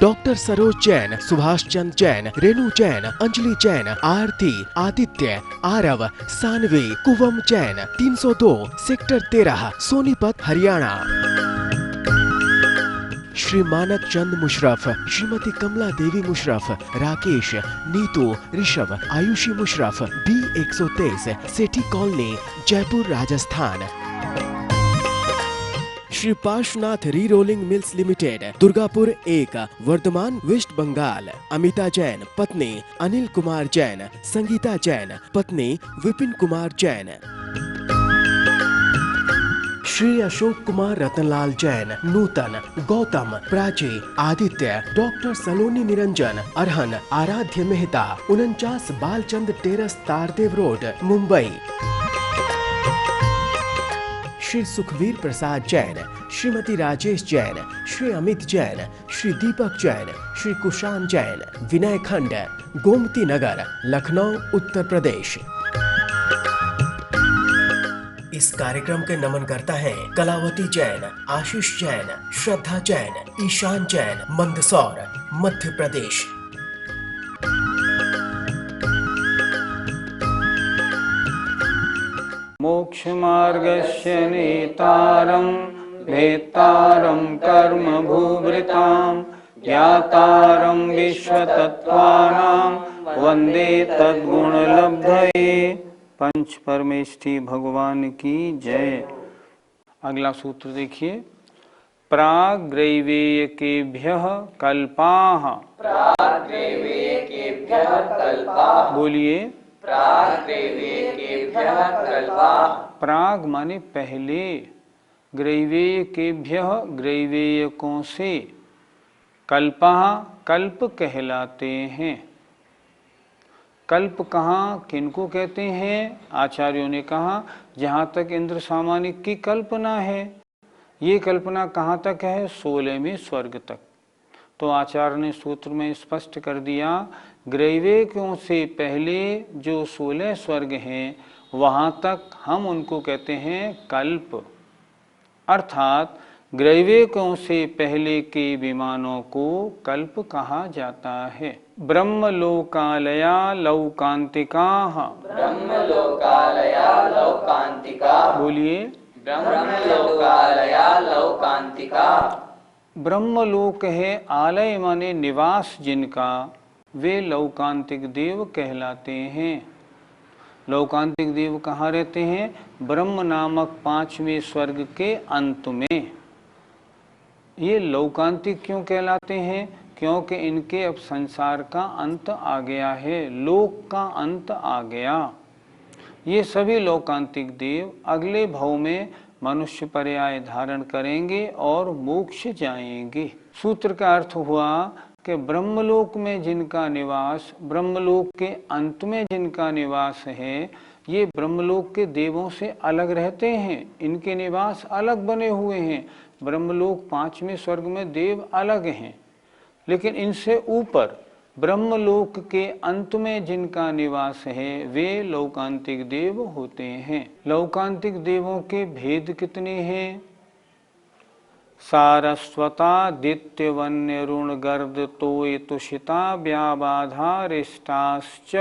Doctor Saroj Jain, Subhash Chand Jain, Renu Jain, Anjali Jain, Aarti, Aditya, Aarav, Saanvi, Kuvam Jain, 302 sector 13 Sonipat Haryana. Shri Manak Chand Musharraf, Shrimati Kamla Devi Musharraf, Rakesh, Neetu, Rishabh, Ayushi Musharraf, B123 Sethi colony, Jaipur Rajasthan. Shri Parshvanath re rolling mills limited, Durgapur 1, Bardhaman, west Bengal. Amita Jain, पत्नी अनिल कुमार जैन, संगीता जैन, पत्नी Vipin Kumar Jain. Shri Ashok Kumar Ratanlal Jain, Nutan, Gautam, Prachi, Aditya, doctor सलोनी निरंजन, अरहन, आराध्य Mehta, 49 Balchand terrace, Tardeo road, Mumbai. Shri Sukhvir प्रसाद जैन, श्रीमती राजेश जैन, श्री अमित जैन, श्री दीपक जैन, श्री कुशान जैन, विनय खंड, गोमती नगर, लखनऊ, उत्तर प्रदेश। इस कार्यक्रम के नमनकर्ता हैं कलावती जैन, आशीष जैन, श्रद्धा जैन, ईशान जैन, मंदसौर, मध्य प्रदेश। मोक्ष मार्गस्य नेतारं भेत्तारं कर्म भूभृतां ज्ञातारं विश्वतत्त्वानां वन्दे तद्गुणलब्धये। पंच परमेष्ठी भगवान की जय। अगला सूत्र देखिए, प्राग्रैवेयकेभ्यः कल्पाः। प्राग्रैवेयकेभ्यः कल्पाः। बोलिए, प्राग्रैवेयकेभ्यः कल्पाः। प्राग माने पहले, ग्रैवेयकेभ्यः ग्रैवेयकों से, कल्पाः कल्प कहलाते हैं। कल्प कहाँ किनको कहते हैं? आचार्यों ने कहा जहाँ तक इंद्र सामानिक की कल्पना है, ये कल्पना कहाँ तक है? 16वें स्वर्ग तक। तो आचार्य ने सूत्र में स्पष्ट कर दिया, ग्रैवेयकों से पहले जो 16 स्वर्ग हैं वहाँ तक हम उनको कहते हैं कल्प। अर्थात ग्रैवेयकों से पहले के विमानों को कल्प कहा जाता है। ब्रह्मलोकालया लौकांतिकाः। ब्रह्मलोकालया लौकांतिकाः। बोलिए, ब्रह्मलोकालया लौकांतिकाः। ब्रह्मलोक है, आलय माने निवास जिनका, वे लौकांतिक देव कहलाते हैं। लौकांतिक देव कहाँ रहते हैं? ब्रह्म नामक 5वें स्वर्ग के अंत में। ये लौकांतिक क्यों कहलाते हैं? क्योंकि इनके अब संसार का अंत आ गया है, लोक का अंत आ गया। ये सभी लौकांतिक देव अगले भव में मनुष्य पर्याय धारण करेंगे और मोक्ष जाएंगे। सूत्र का अर्थ हुआ कि ब्रह्मलोक में जिनका निवास, ब्रह्मलोक के अंत में जिनका निवास है, ये ब्रह्मलोक के देवों से अलग रहते हैं, इनके निवास अलग बने हुए हैं। ब्रह्मलोक 5वें स्वर्ग में देव अलग हैं, लेकिन इनसे ऊपर ब्रह्मलोक के अंत में जिनका निवास है वे लौकांतिक देव होते हैं। लौकांतिक देवों के भेद कितने हैं? सारस्वतादित्य वन्यरुण गर्द तोय तुषिता व्याबाधारिष्टाश्च।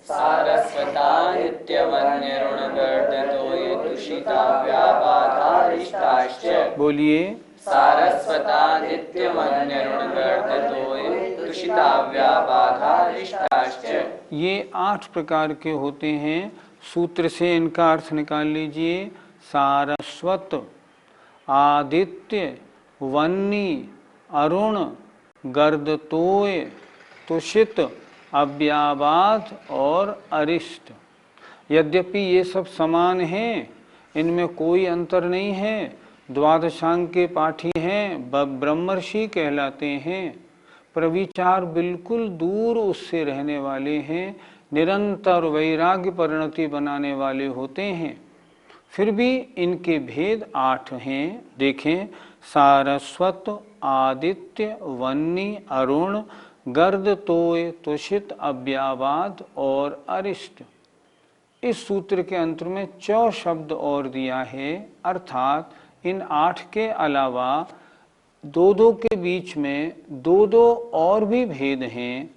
सारस्वतादित्य वन्यरुण गर्द तोय तुषिता व्याबाधारिष्टाश्च। बोलिए, सारस्वतादित्य वन्यरुण गर्द तोय तुषिता व्याबाधारिष्टाश्च। ये 8 प्रकार के होते हैं। सूत्र से इनका अर्थ निकाल लीजिए। सारस्वत, आदित्य, वन्नी, अरुण, गर्दतोय, तुषित, अव्याबाध और अरिष्ट। यद्यपि ये सब समान हैं, इनमें कोई अंतर नहीं है। द्वादशांग के पाठी हैं, ब्रह्मर्षि कहलाते हैं, पर विचार बिल्कुल दूर उससे रहने वाले हैं, निरंतर वैराग्य परिणति बनाने वाले होते हैं। फिर भी इनके भेद 8 हैं। देखें, सारस्वत, आदित्य, वन्नी, अरुण, गर्द तोय, तुषित, अव्याबाध और अरिष्ट। इस सूत्र के अंत में चौ शब्द और दिया है, अर्थात इन 8 के अलावा दो दो के बीच में दो दो और भी भेद हैं,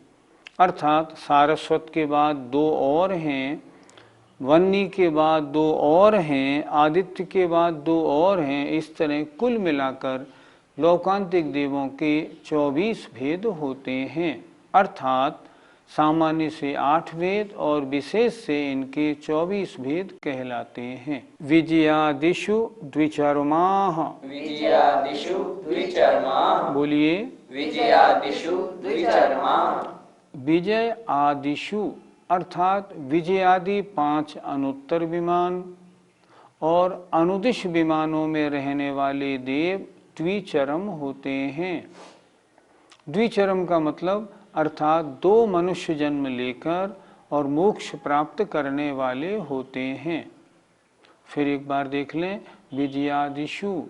अर्थात सारस्वत के बाद दो और हैं, वन्नी के बाद दो और हैं, आदित्य के बाद दो और हैं। इस तरह कुल मिलाकर लौकांतिक देवों के 24 भेद होते हैं, अर्थात सामान्य से 8 भेद और विशेष से इनके 24 भेद कहलाते हैं। विजयादिषु द्विचर्माः, विजयादिषु द्विचर्माः, बोलिए विजयादिषु द्विचर्माः। विजय आदिषु अर्थात विजय आदि 5 अनुत्तर विमान और अनुदिश विमानों में रहने वाले देव द्विचरम होते हैं। द्विचरम का मतलब अर्थात 2 मनुष्य जन्म लेकर और मोक्ष प्राप्त करने वाले होते हैं। फिर एक बार देख लें, विजयादिषु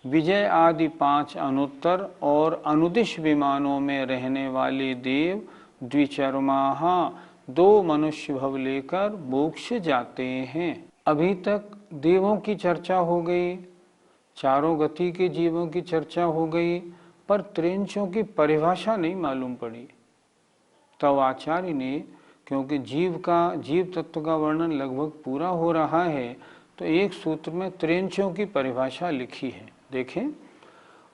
विजय आदि 5 अनुत्तर और अनुदिश विमानों में रहने वाले देव द्विचर्माः 2 मनुष्य भव लेकर मोक्ष जाते हैं। अभी तक देवों की चर्चा हो गई, चारों गति के जीवों की चर्चा हो गई, पर त्रिंशों की परिभाषा नहीं मालूम पड़ी। तब आचार्य ने, क्योंकि जीव तत्व का वर्णन लगभग पूरा हो रहा है, तो एक सूत्र में त्रिंशों की परिभाषा लिखी है। देखें,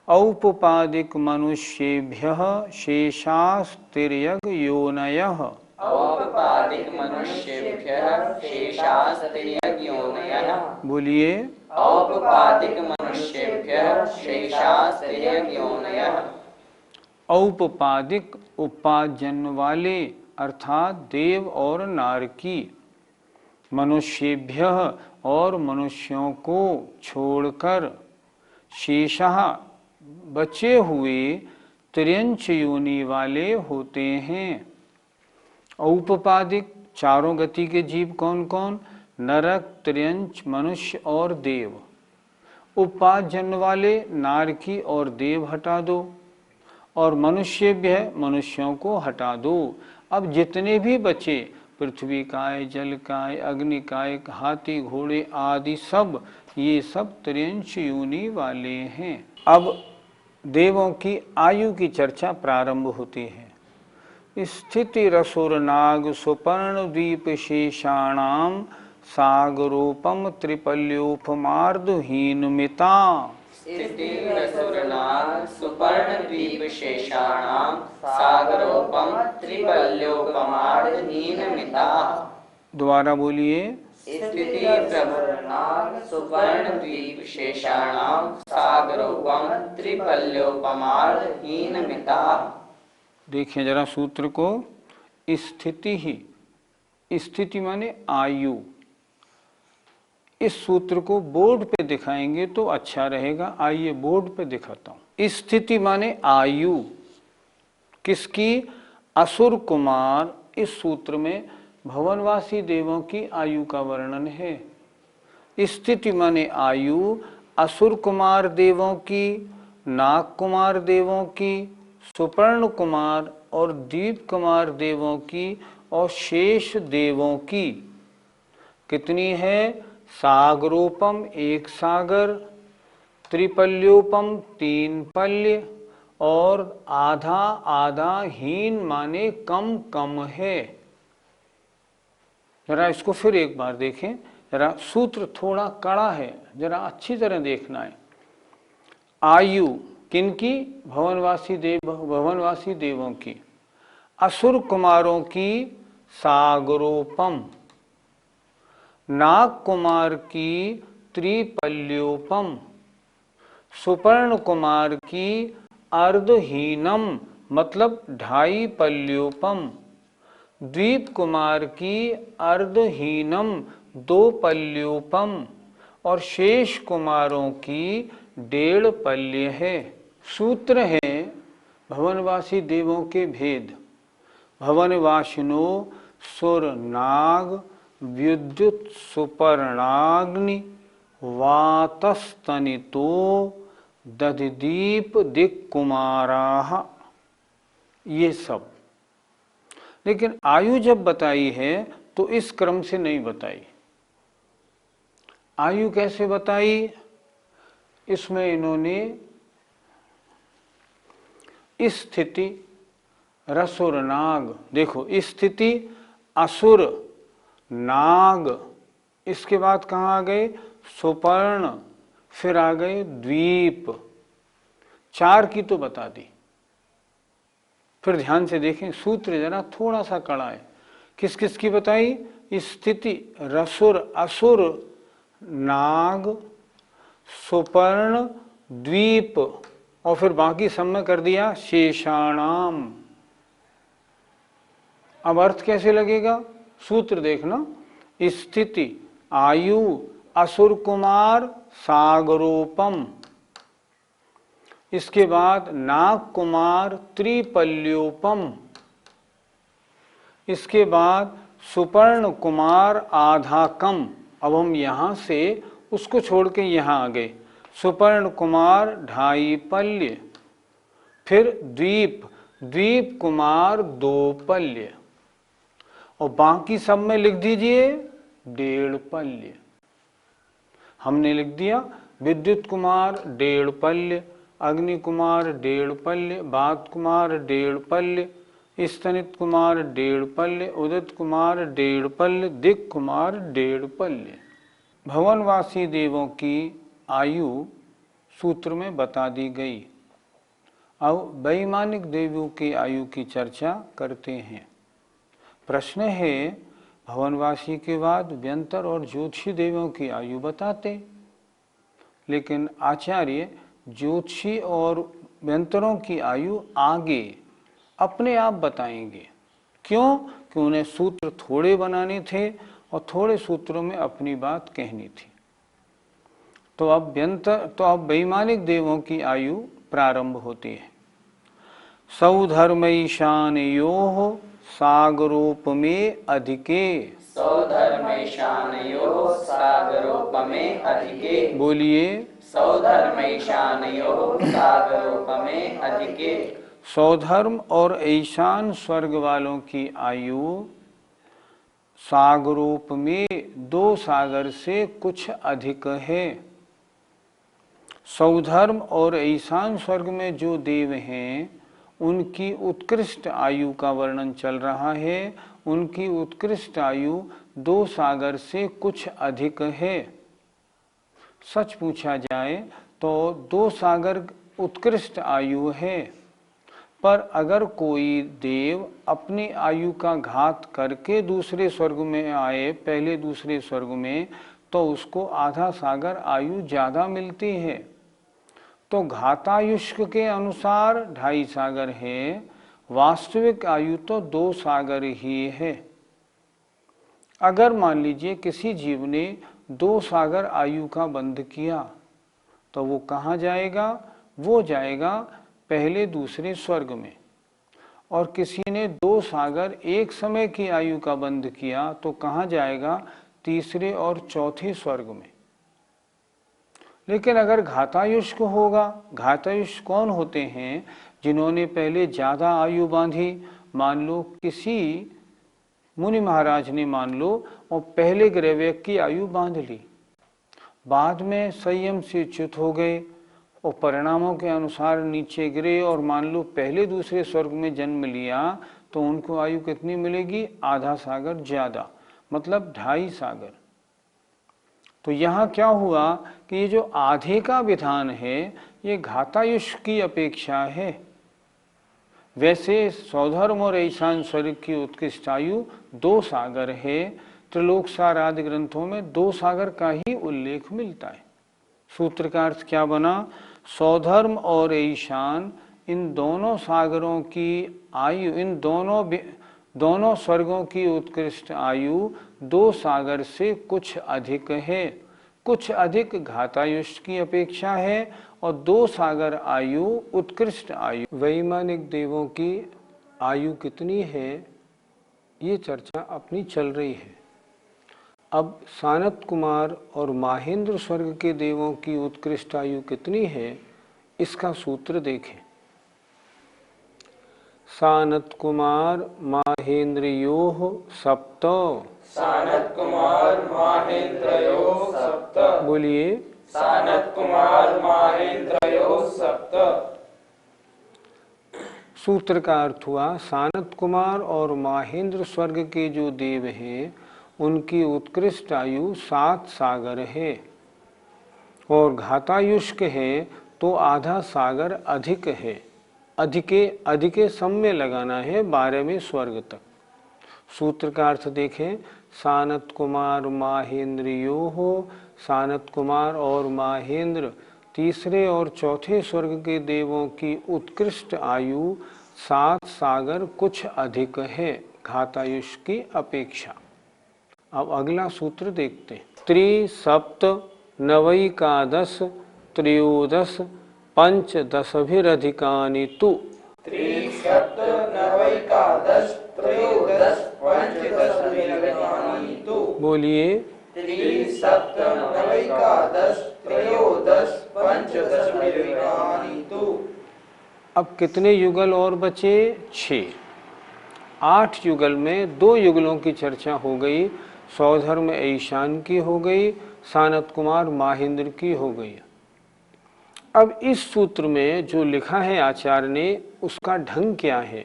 औपपादिक मनुष्येभ्यः शेषास्तिर्यग योनयः, औपपादिक मनुष्येभ्यः शेषास्तिर्यग योनयः। बोलिए औपपादिक मनुष्येभ्यः शेषास्तिर्यग योनयः। औपपादिक उपाजन वाले अर्थात देव और नारकी, मनुष्येभ्यः और मनुष्यों को छोड़कर, शेषः बचे हुए त्रियंच योनि वाले होते हैं। औपपादिक चारों गति के जीव कौन कौन? नरक, त्रियंच, मनुष्य और देव। उपाजन वाले नारकी और देव हटा दो, और मनुष्येभ्य मनुष्यों को हटा दो। अब जितने भी बचे, पृथ्वी काय, जल काय, अग्नि काय, हाथी घोड़े आदि सब, ये सब त्रियंश योनि वाले हैं। अब देवों की आयु की चर्चा प्रारंभ होती है। स्थिति रसुर नाग सुपर्ण द्वीप शेषाणाम सागरोपम त्रिपल्योपमार्दहीन मिता। स्थिति रसुरनाग सुपर्ण द्वीप शेषाणां सागरोपम त्रिपल्योपमार्दहीन मिता। दोबारा बोलिए, स्थिति रसुरनाग सुपर्ण द्वीप शेषाणां सागरोपम त्रिपल्योपमार्दहीन मिता। देखिए जरा सूत्र को। स्थिति ही, स्थिति माने आयु। इस सूत्र को बोर्ड पे दिखाएंगे तो अच्छा रहेगा। आइए बोर्ड पे दिखाता हूं। स्थिति माने आयु किसकी? असुर कुमार। इस सूत्र में भवनवासी देवों की आयु का वर्णन है। स्थिति माने आयु असुर कुमार देवों की, नाग कुमार देवों की, सुपर्ण कुमार और दीप कुमार देवों की और शेष देवों की। कितनी है? सागरोपम 1 सागर, त्रिपल्योपम 3 पल्य और आधा आधा, हीन माने कम कम है। जरा इसको फिर एक बार देखें। जरा सूत्र थोड़ा कड़ा है, जरा अच्छी तरह देखना है। आयु किनकी? भवनवासी देवों की। असुर कुमारों की सागरोपम, नाग कुमार की त्रिपल्योपम, सुपर्ण कुमार की अर्धहीनम मतलब 2.5 पल्योपम, द्वीप कुमार की अर्धहीनम 2 पल्योपम और शेष कुमारों की 1.5 पल्य है। सूत्र है भवनवासी देवों के भेद। भवनवासिनो सुर नाग विद्युत सुपर्णाग्नि वातस्तनितो दधिदीप दिक्कुमाराः, ये सब। लेकिन आयु जब बताई है तो इस क्रम से नहीं बताई। आयु कैसे बताई? इसमें इन्होंने स्थिति रसुर नाग, देखो स्थिति असुर नाग, इसके बाद कहाँ आ गए सुपर्ण, फिर आ गए द्वीप, 4 की तो बता दी। फिर ध्यान से देखें सूत्र जरा थोड़ा सा कड़ा है। किस किस की बताई? स्थिति रसुर असुर नाग सुपर्ण द्वीप, और फिर बाकी सब में कर दिया शेषाणाम। अब अर्थ कैसे लगेगा? सूत्र देखना, स्थिति आयु असुर कुमार सागरोपम, इसके बाद नाग कुमार त्रिपल्योपम, इसके बाद सुपर्ण कुमार आधाकम। अब हम यहां से उसको छोड़ के यहां आ गए, सुपर्ण कुमार ढाई पल्य, फिर द्वीप द्वीप कुमार 2 पल्य, और बाकी सब में लिख दीजिए 1.5 पल्य। हमने लिख दिया विद्युत कुमार 1.5 पल्य, अग्नि कुमार 1.5 पल्य, बात कुमार 1.5 पल्य, स्तनित कुमार 1.5 पल्य, उदित कुमार 1.5 पल्य, दिक् कुमार 1.5 पल्य। भवनवासी देवों की आयु सूत्र में बता दी गई। अब वैमानिक देवों की आयु की चर्चा करते हैं। प्रश्न है, भवनवासी के बाद व्यंतर और ज्योतिषी देवों की आयु बताते, लेकिन आचार्य ज्योतिषी और व्यंतरों की आयु आगे अपने आप बताएंगे। क्यों? कि उन्हें सूत्र थोड़े बनाने थे और थोड़े सूत्रों में अपनी बात कहनी थी। तो अब वैमानिक देवों की आयु प्रारंभ होती है। सौधर्मैशानयोः सागरोपमे अधिके, सौधर्मैशानयोः सागरोपमे अधिके, बोलिए सौधर्मैशानयोः सागरोपमे अधिके। सौधर्म और ईशान स्वर्ग वालों की आयु सागरोप में 2 सागर से कुछ अधिक है। सौधर्म और ईशान स्वर्ग में जो देव हैं उनकी उत्कृष्ट आयु का वर्णन चल रहा है। उनकी उत्कृष्ट आयु 2 सागर से कुछ अधिक है। सच पूछा जाए तो 2 सागर उत्कृष्ट आयु है, पर अगर कोई देव अपनी आयु का घात करके दूसरे स्वर्ग में आए, पहले दूसरे स्वर्ग में, तो उसको आधा सागर आयु ज़्यादा मिलती है। तो घातायुष्क के अनुसार 2.5 सागर है, वास्तविक आयु तो 2 सागर ही है। अगर मान लीजिए किसी जीव ने 2 सागर आयु का बंध किया तो वो कहाँ जाएगा? वो जाएगा पहले दूसरे स्वर्ग में। और किसी ने 2 सागर एक समय की आयु का बंध किया तो कहाँ जाएगा? तीसरे और चौथे स्वर्ग में। लेकिन अगर घातायुष्क होगा, घातायुष्क कौन होते हैं? जिन्होंने पहले ज़्यादा आयु बांधी। मान लो किसी मुनि महाराज ने मान लो और पहले ग्रह की आयु बांध ली, बाद में संयम से च्युत हो गए और परिणामों के अनुसार नीचे गिरे और मान लो पहले दूसरे स्वर्ग में जन्म लिया, तो उनको आयु कितनी मिलेगी? आधा सागर ज़्यादा, मतलब 2.5 सागर। तो यहाँ क्या हुआ कि ये जो आधे का विधान है ये घातायुष्क की अपेक्षा है। वैसे सौधर्म और ईशान स्वर्ग की उत्कृष्ट आयु 2 सागर है। त्रिलोकसार आदि ग्रंथों में 2 सागर का ही उल्लेख मिलता है। सूत्र का अर्थ क्या बना? सौधर्म और ईशान इन दोनों सागरों की आयु, इन दोनों स्वर्गों की उत्कृष्ट आयु 2 सागर से कुछ अधिक है। कुछ अधिक घातायुष्क की अपेक्षा है और 2 सागर आयु उत्कृष्ट आयु। वैमानिक देवों की आयु कितनी है ये चर्चा अपनी चल रही है। अब सानत कुमार और माहेंद्र स्वर्ग के देवों की उत्कृष्ट आयु कितनी है इसका सूत्र देखें। सानत कुमार माहेंद्रयोः सप्त, सानत कुमार माहेंद्रयोः सप्त, बोलिए सानत कुमार माहेंद्रयोः सप्त। सूत्र का अर्थ हुआ सानत कुमार और माहेंद्र स्वर्ग के जो देव हैं उनकी उत्कृष्ट आयु 7 सागर है, और घातायुष्क है तो आधा सागर अधिक है। अधिके सम में लगाना है 12वें स्वर्ग तक। सूत्र का अर्थ देखें, सानत कुमार माहेंद्र यो हो, सानत कुमार और माहेंद्र तीसरे और चौथे स्वर्ग के देवों की उत्कृष्ट आयु 7 सागर कुछ अधिक है घातायुष की अपेक्षा। अब अगला सूत्र देखते हैं। त्रिसप्त नवैकादश त्रयोदश पंचदशभिरधिकानि तु। त्रिसप्त नवैकादश त्रयोदश पंचदशभिरधिकानि तु। बोलिए। त्रिसप्त नवैकादश त्रयोदश पंचदशभिरधिकानि तु। अब कितने युगल और बचे? 6। 8 युगल में 2 युगलों की चर्चा हो गई, सौधर्म ईशान की हो गई, सानत कुमार माहेंद्र की हो गई। अब इस सूत्र में जो लिखा है आचार्य ने उसका ढंग क्या है?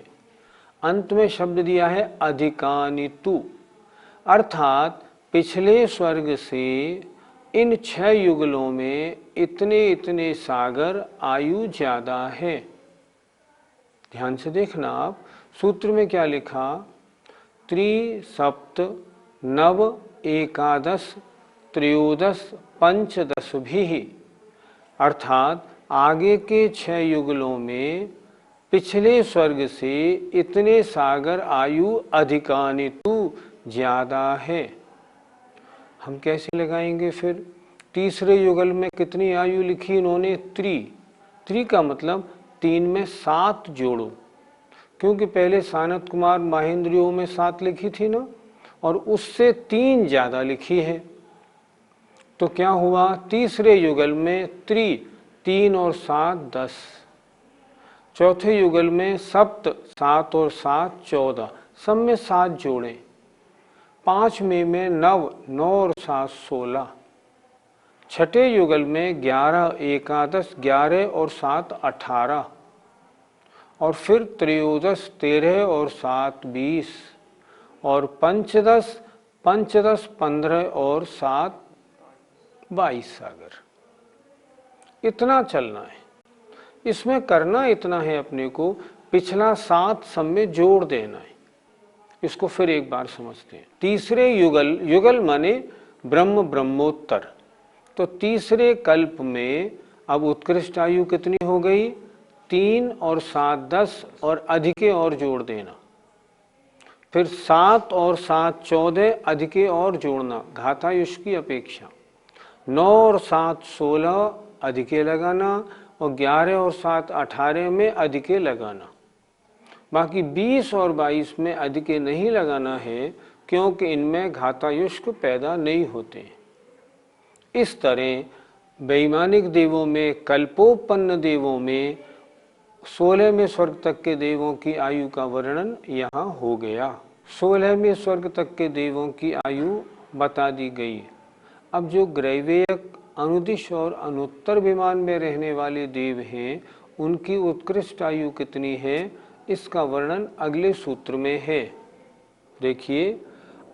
अंत में शब्द दिया है अधिकानि तु, अर्थात पिछले स्वर्ग से इन 6 युगलों में इतने इतने सागर आयु ज्यादा है। ध्यान से देखना आप, सूत्र में क्या लिखा? त्रिसप्त नव एकादश त्रयोदश पंचदश भी, अर्थात आगे के 6 युगलों में पिछले स्वर्ग से इतने सागर आयु अधिकानि तु ज्यादा है। हम कैसे लगाएंगे फिर? तीसरे युगल में कितनी आयु लिखी इन्होंने? त्रि का मतलब 3 में 7 जोड़ो, क्योंकि पहले सानत कुमार माहेंद्रियों में 7 लिखी थी ना, और उससे 3 ज्यादा लिखी है। तो क्या हुआ? तीसरे युगल में 3 और 7 10, चौथे युगल में सप्त 7 और 7 14, सब में 7 जोड़ें। 5वें में 9 और 7 16, छठे युगल में 11 एकादश 11 और 7 18, और फिर त्रयोदश 13 और 7 20, और पंचदश 15 और 7 22 सागर। इतना चलना है। इसमें करना इतना है अपने को, पिछला 7 सब में जोड़ देना है। इसको फिर एक बार समझते हैं। तीसरे युगल माने ब्रह्मोत्तर, तो तीसरे कल्प में अब उत्कृष्ट आयु कितनी हो गई? 3 और 7 10, और अधिके और जोड़ देना। फिर 7 और 7 14, अधिके और जोड़ना घातायुष की अपेक्षा। 9 और 7 16, अधिके लगाना, और 11 और 7 18 में अधिके लगाना। बाकी 20 और 22 में अधिके नहीं लगाना है, क्योंकि इनमें घातायुष्क पैदा नहीं होते। इस तरह वैमानिक देवों में, कल्पोपन्न देवों में 16वें स्वर्ग तक के देवों की आयु का वर्णन यहाँ हो गया। 16वें स्वर्ग तक के देवों की आयु बता दी गई। अब जो ग्रैवेयक, अनुदिश और अनुत्तर विमान में रहने वाले देव हैं, उनकी उत्कृष्ट आयु कितनी है, इसका वर्णन अगले सूत्र में है। देखिए,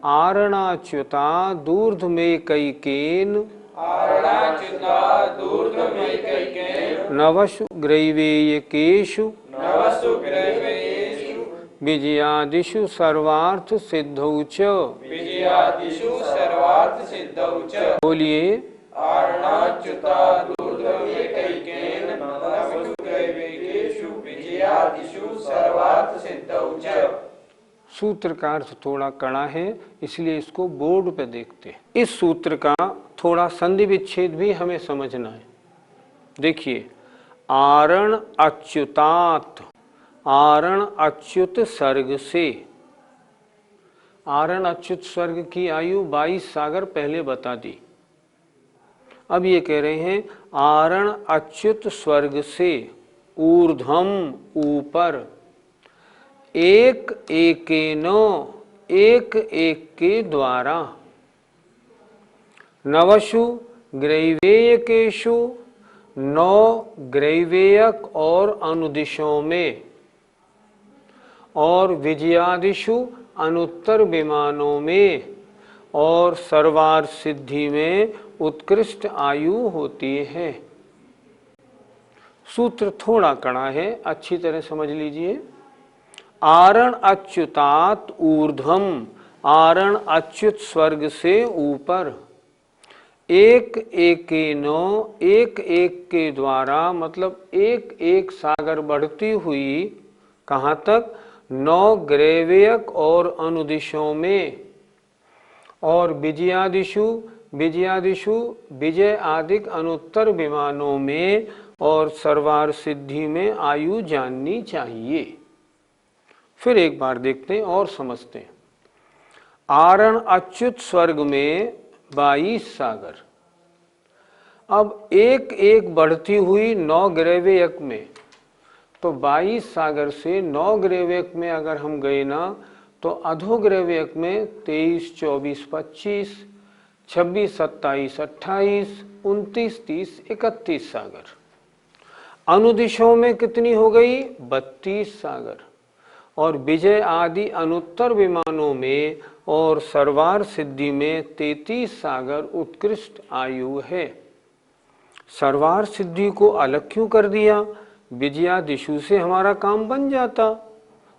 आरणाच्युता दूर्ध में कैकेन, नवसु ग्रैवेयकेषु विजयादिषु सर्वार्थ सिद्धौ च। बोलिए। सूत्र का अर्थ थोड़ा कड़ा है, इसलिए इसको बोर्ड पे देखते हैं। इस सूत्र का थोड़ा संधि विच्छेद भी हमें समझना है। देखिए, आरण अच्युतात्, आरण अच्युत सर्ग से। आरण अच्युत स्वर्ग की आयु 22 सागर पहले बता दी। अब ये कह रहे हैं आरण अच्युत स्वर्ग से ऊर्ध्वम ऊपर, एक एकेनो एक के द्वारा, नवशु ग्रैवेयकेषु 9 ग्रैवेयक और अनुदिशों में, और विजयादिषु अनुत्तर विमानों में और सर्वार्थ सिद्धि में उत्कृष्ट आयु होती है। सूत्र थोड़ा कड़ा है, अच्छी तरह समझ लीजिए। आरण अच्युतात् ऊर्ध्वम, आरण अच्युत स्वर्ग से ऊपर, एक एकेनो, एक एक के द्वारा, मतलब एक एक सागर बढ़ती हुई कहाँ तक? 9 ग्रैवेयक और अनुदिशों में, और विजयादिषु, विजयादिषु विजय आदिक अनुत्तर विमानों में और सर्वार्थ सिद्धि में आयु जाननी चाहिए। फिर एक बार देखते हैं और समझते हैं। आरण अच्युत स्वर्ग में 22 सागर, अब एक एक बढ़ती हुई 9 ग्रैवेयक में, तो 22 सागर से 9 ग्रैवेयक में अगर हम गए ना, तो अधोग्रैवेयक में 23, 24, 25, 26, 27, 28, 29, 30, 31 सागर। अनुदिशों में कितनी हो गई? 32 सागर। और विजय आदि अनुत्तर विमानों में और सर्वार्थ सिद्धि में 33 सागर उत्कृष्ट आयु है। सर्वार्थ सिद्धि को अलग क्यों कर दिया? विजयादिशु से हमारा काम बन जाता।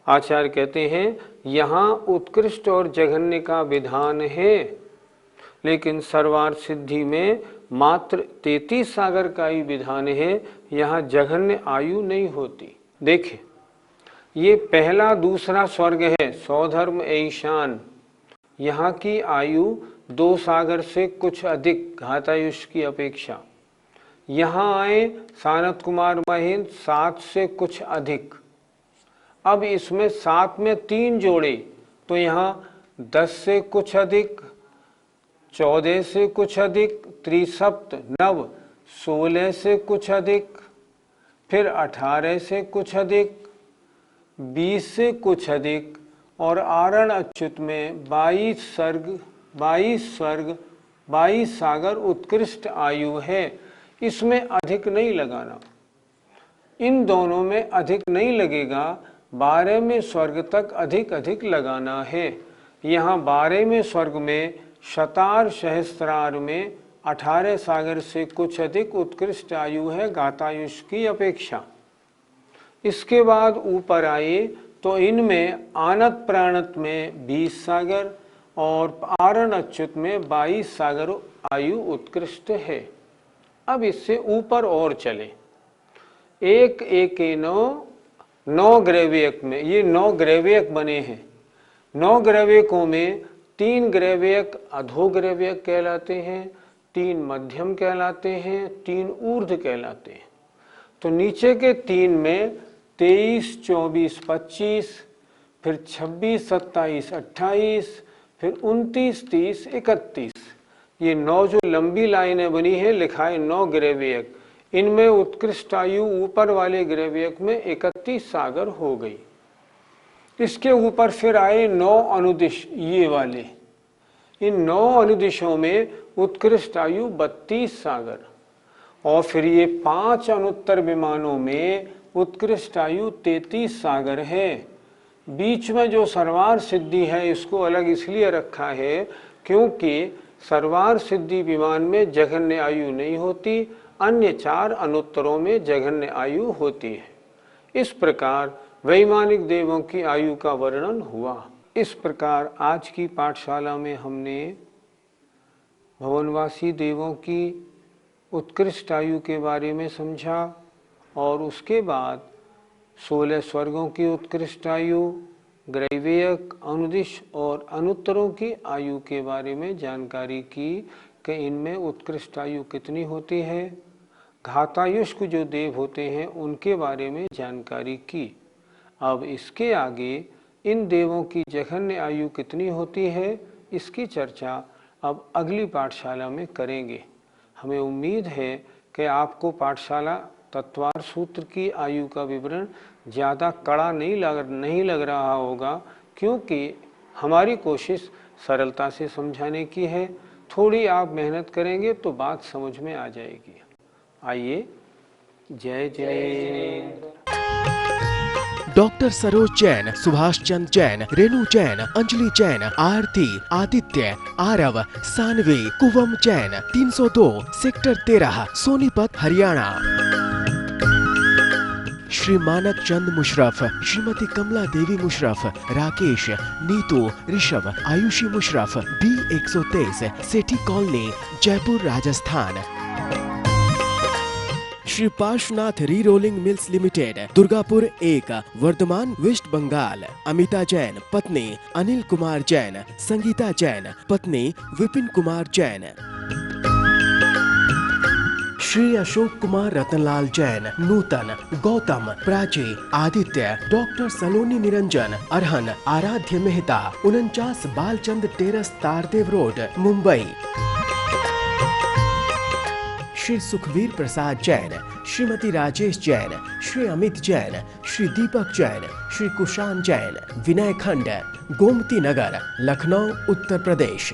आचार्य कहते हैं यहाँ उत्कृष्ट और जघन्य का विधान है, लेकिन सर्वार्थ सिद्धि में मात्र 33 सागर का ही विधान है, यहाँ जघन्य आयु नहीं होती। देखिए, ये पहला दूसरा स्वर्ग है सौधर्म ईशान, यहाँ की आयु 2 सागर से कुछ अधिक घातायुष की अपेक्षा। यहाँ आए सानत कुमार महेंद्र 7 से कुछ अधिक। अब इसमें 7 में 3 जोड़े तो यहाँ 10 से कुछ अधिक, 14 से कुछ अधिक, त्रिसप्त नव 16 से कुछ अधिक, फिर 18 से कुछ अधिक, 20 से कुछ अधिक, और आरण अच्युत में 22 सर्ग, 22 स्वर्ग, 22 सागर उत्कृष्ट आयु है। इसमें अधिक नहीं लगाना, इन दोनों में अधिक नहीं लगेगा, 12वें स्वर्ग तक अधिक अधिक लगाना है। यहाँ 12वें स्वर्ग में शतार सहस्त्रार में 18 सागर से कुछ अधिक उत्कृष्ट आयु है गातायुष की अपेक्षा। इसके बाद ऊपर आए तो इनमें आनत प्राणत में 20 सागर और आरण अच्युत में 22 सागर आयु उत्कृष्ट है। अब इससे ऊपर और चले, एक एक 9 ग्रैवेयक में, ये 9 ग्रैवेयक बने हैं। 9 ग्रैवेयकों में 3 ग्रैवेयक अधोग्रैवेयक कहलाते हैं, 3 मध्यम कहलाते हैं, 3 ऊर्ध्व कहलाते हैं। तो नीचे के 3 में 23, 24, 25, फिर 26, 27, 28, फिर 29, 30, 31, ये 9 जो लंबी लाइनें बनी है, लिखा है 9 ग्रैवेयक। इनमें उत्कृष्ट आयु ऊपर वाले ग्रैवेयक में 31 सागर हो गई। इसके ऊपर फिर आए 9 अनुदिश, ये वाले, इन 9 अनुदिशों में उत्कृष्ट आयु 32 सागर, और फिर ये 5 अनुत्तर विमानों में उत्कृष्ट आयु 33 सागर है। बीच में जो सर्वार्थ सिद्धि है इसको अलग इसलिए रखा है क्योंकि सर्वार्थ सिद्धि विमान में जघन्य आयु नहीं होती, अन्य 4 अनुत्तरों में जघन्य आयु होती है। इस प्रकार वैमानिक देवों की आयु का वर्णन हुआ। इस प्रकार आज की पाठशाला में हमने भवनवासी देवों की उत्कृष्ट आयु के बारे में समझा, और उसके बाद 16 स्वर्गों की उत्कृष्ट आयु, ग्रैवेयक, अनुदिश और अनुत्तरों की आयु के बारे में जानकारी की कि इनमें उत्कृष्ट आयु कितनी होती है। घातायुष्क जो देव होते हैं उनके बारे में जानकारी की। अब इसके आगे इन देवों की जघन्य आयु कितनी होती है, इसकी चर्चा अब अगली पाठशाला में करेंगे। हमें उम्मीद है कि आपको पाठशाला तत्वार सूत्र की आयु का विवरण ज़्यादा कड़ा नहीं लग रहा होगा, क्योंकि हमारी कोशिश सरलता से समझाने की है। थोड़ी आप मेहनत करेंगे तो बात समझ में आ जाएगी। आइए, जय Jinendra. Doctor Saroj Jain, Subhash Chand Jain, Renu Jain, Anjali Jain, Aarti, Aditya, Aarav, Saanvi, Kuvam Jain, 302 sector 13 Sonipat Haryana. Shri Manak Chand Musharraf, Shrimati Kamla Devi Musharraf, Rakesh, Neetu, Rishabh, Ayushi Musharraf, B123 Sethi colony, Jaipur, Rajasthan. Shri Parshvanath re rolling mills limited, Durgapur 1, Bardhaman, west Bengal. Amita Jain, पत्नी अनिल कुमार जैन, संगीता जैन, पत्नी विपिन कुमार जैन। श्री अशोक कुमार रतनलाल जैन, नूतन, गौतम, प्राची, आदित्य, डॉक्टर सलोनी निरंजन, अरहन, आराध्य मेहता, 49 बालचंद टेरस, तारदेव रोड, मुंबई। श्री सुखवीर प्रसाद जैन, श्रीमती राजेश जैन, श्री अमित जैन, श्री दीपक जैन, श्री कुशान जैन, विनय खंड, गोमती नगर, लखनऊ, उत्तर प्रदेश।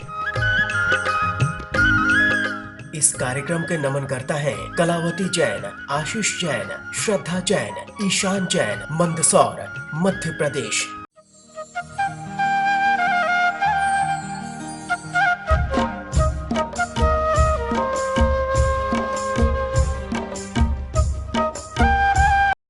इस कार्यक्रम के नमन करता है कलावती जैन, आशीष जैन, श्रद्धा जैन, ईशान जैन, मंदसौर, मध्य प्रदेश।